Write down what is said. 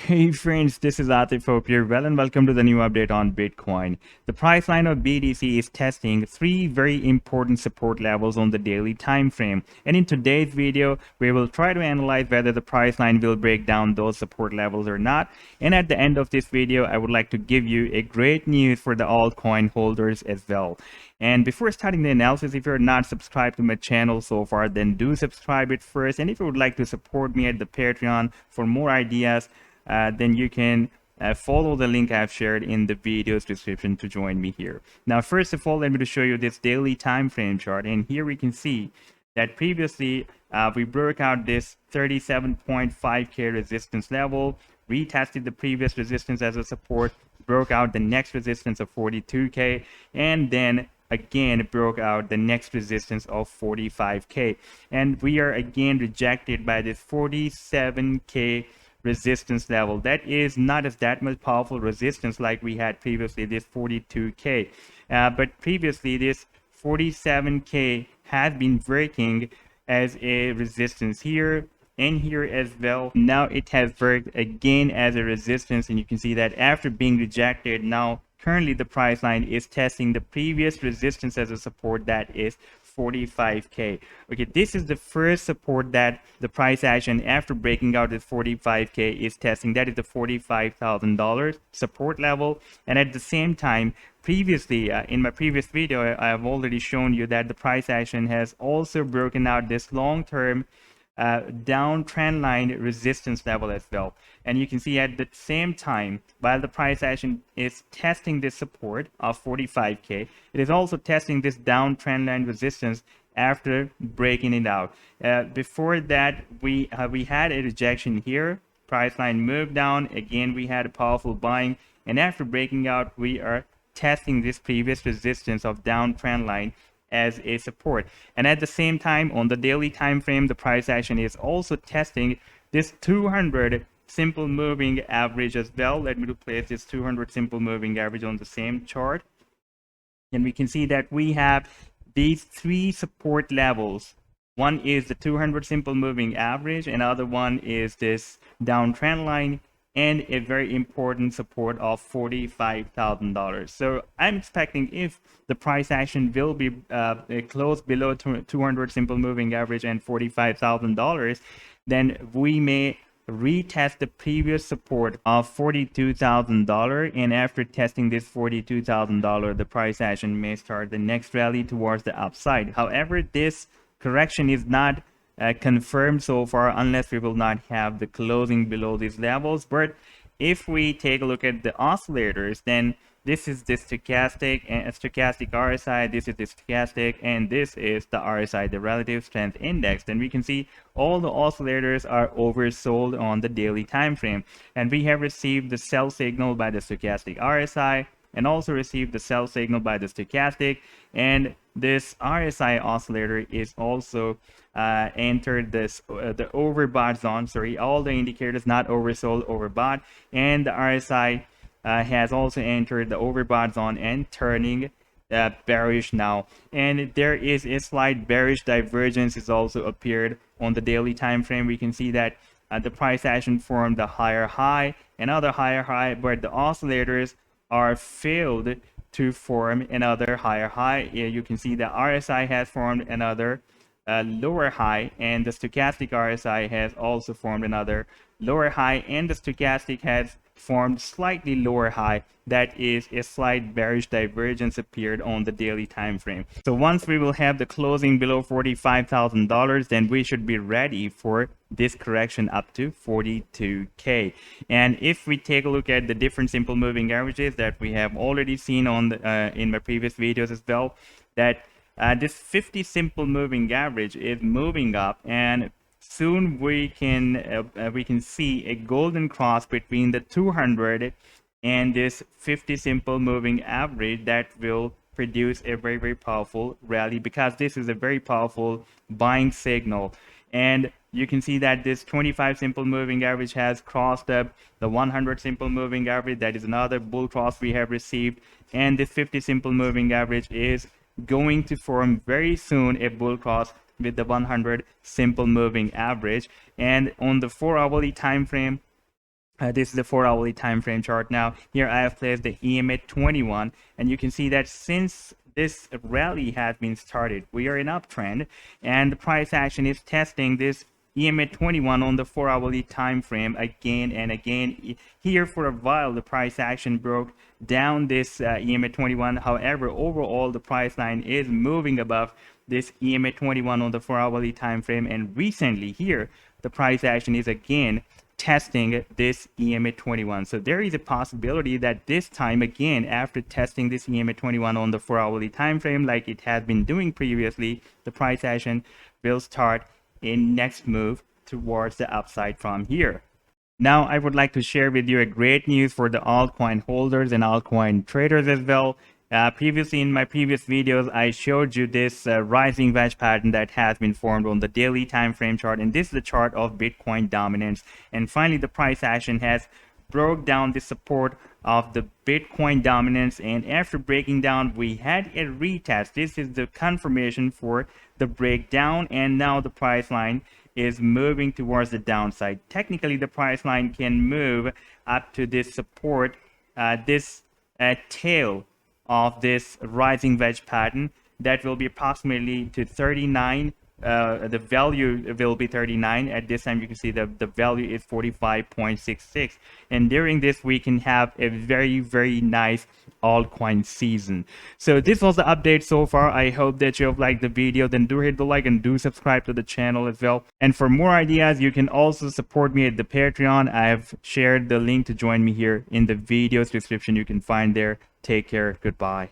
Hey friends, this is Atif. Hope you're well and welcome to the new update on Bitcoin. The price line of BTC is testing three very important support levels on the daily time frame. And in today's video, we will try to analyze whether the price line will break down those support levels or not. And at the end of this video, I would like to give you a great news for the altcoin holders as well. And before starting the analysis, if you're not subscribed to my channel so far, then do subscribe it first. And if you would like to support me at the Patreon for more ideas, then you can follow the link I've shared in the video's description to join me here. Now, first of all, let me to show you this daily time frame chart. And here we can see that previously we broke out this 37.5K resistance level, retested the previous resistance as a support, broke out the next resistance of 42K, and then again broke out the next resistance of 45K. And we are again rejected by this 47K resistance level. That is not as that much powerful resistance like we had previously, this 42K. But previously this 47K has been working as a resistance here and here as well. Now it has worked again as a resistance, and you can see that after being rejected, now currently the price line is testing the previous resistance as a support, that is 45K. Okay, this is the first support that the price action after breaking out this 45K is testing. That is the $45,000 support level. And at the same time, previously in my previous video, I have already shown you that the price action has also broken out this long-term downtrend line resistance level as well. And you can see at the same time, while the price action is testing this support of 45K, it is also testing this downtrend line resistance after breaking it out. Before that, we had a rejection here. Price line moved down. Again, we had a powerful buying, and after breaking out, we are testing this previous resistance of downtrend line as a support. And at the same time, on the daily time frame, the price action is also testing this 200 simple moving average as well. Let me place this 200 simple moving average on the same chart, and we can see that we have these three support levels. One is the 200 simple moving average, another one is this downtrend line, and a very important support of $45,000. So I'm expecting if the price action will be close below 200 simple moving average and $45,000, then we may retest the previous support of $42,000, and after testing this $42,000, the price action may start the next rally towards the upside. However, this correction is not confirmed so far unless we will not have the closing below these levels. But if we take a look at the oscillators, then this is the stochastic and stochastic RSI, this is the stochastic, and this is the RSI, the relative strength index. Then we can see all the oscillators are oversold on the daily time frame, and we have received the sell signal by the stochastic RSI and also received the sell signal by the stochastic, and this RSI oscillator is also entered this the overbought zone. Sorry, all the indicators not oversold, overbought, and the RSI has also entered the overbought zone and turning bearish now. And there is a slight bearish divergence is also appeared on the daily time frame. We can see that the price action formed a higher high, another higher high, but the oscillators are failed to form another higher high. You can see the RSI has formed another lower high, and the stochastic RSI has also formed another lower high, and the stochastic has formed slightly lower high. That is a slight bearish divergence appeared on the daily time frame. So once we will have the closing below $45,000, then we should be ready for this correction up to 42K. And if we take a look at the different simple moving averages that we have already seen on the in my previous videos as well, that this 50 simple moving average is moving up, and soon we can see a golden cross between the 200 and this 50 simple moving average that will produce a very, very powerful rally, because this is a very powerful buying signal. And you can see that this 25 simple moving average has crossed up the 100 simple moving average. That is another bull cross we have received, and this 50 simple moving average is going to form very soon a bull cross with the 100 simple moving average. And on the 4-hourly time frame, This is the 4 hourly time frame chart. Now here I have placed the EMA 21, and you can see that since this rally has been started, we are in uptrend, and the price action is testing this EMA 21 on the 4 hourly time frame again and again. Here for a while the price action broke down this EMA 21. However, overall the price line is moving above this EMA 21 on the 4 hourly time frame, and recently here the price action is again testing this EMA 21. So there is a possibility that this time again, after testing this EMA 21 on the 4 hourly time frame like it has been doing previously, the price action will start a next move towards the upside from here. Now I would like to share with you a great news for the altcoin holders and altcoin traders as well. Previously in my previous videos, I showed you this rising wedge pattern that has been formed on the daily time frame chart, and this is the chart of Bitcoin dominance. And finally, the price action has broke down the support of the Bitcoin dominance, and after breaking down, we had a retest. This is the confirmation for the breakdown, and now the price line is moving towards the downside. Technically, the price line can move up to this support, this tail of this rising wedge pattern that will be approximately to 39. The value will be 39. At this time you can see the value is 45.66, and during this we can have a very nice altcoin season. So this was the update so far. I hope that you have liked the video. Then do hit the like and do subscribe to the channel as well. And for more ideas, you can also support me at the Patreon. I have shared the link to join me here in the video's description. You can find there. Take care. Goodbye.